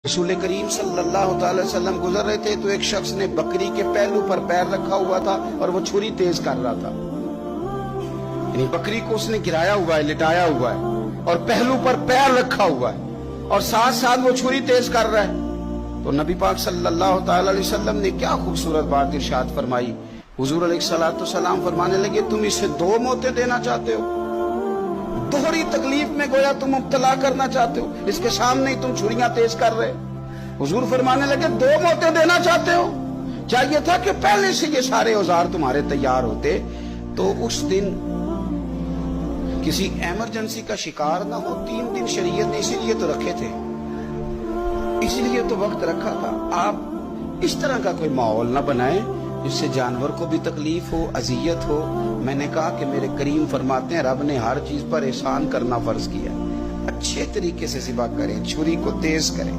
رسول کریم صلی اللہ تعالی وسلم گزر رہے تھے تو ایک شخص نے بکری کے پہلو پر پیر رکھا ہوا تھا اور وہ چھری تیز کر رہا تھا. یعنی بکری کو اس نے گرایا ہوا ہے، لٹایا ہوا ہے اور پہلو پر پیر رکھا ہوا ہے اور ساتھ ساتھ وہ چھری تیز کر رہا ہے. تو نبی پاک صلی اللہ تعالی علیہ وسلم نے کیا خوبصورت بات ارشاد فرمائی. حضور علیہ الصلوۃ والسلام فرمانے لگے تم اسے 2 موتیں دینا چاہتے ہو، دوہری تکلیف میں گویا تم مبتلا کرنا چاہتے ہو، اس کے سامنے ہی تم چھریاں تیز کر رہے. حضور فرمانے لگے 2 موتیں دینا چاہتے ہو، چاہیے تھا کہ پہلے سے یہ سارے اوزار تمہارے تیار ہوتے تو اس دن کسی ایمرجنسی کا شکار نہ ہو. 3 دن شریعت نے اسی لیے تو رکھے تھے، اسی لیے تو وقت رکھا تھا. آپ اس طرح کا کوئی ماحول نہ بنائیں جس سے جانور کو بھی تکلیف ہو، اذیت ہو. میں نے کہا کہ میرے کریم فرماتے ہیں رب نے ہر چیز پر احسان کرنا فرض کیا. اچھے طریقے سے ذبح کریں، چھری کو تیز کریں.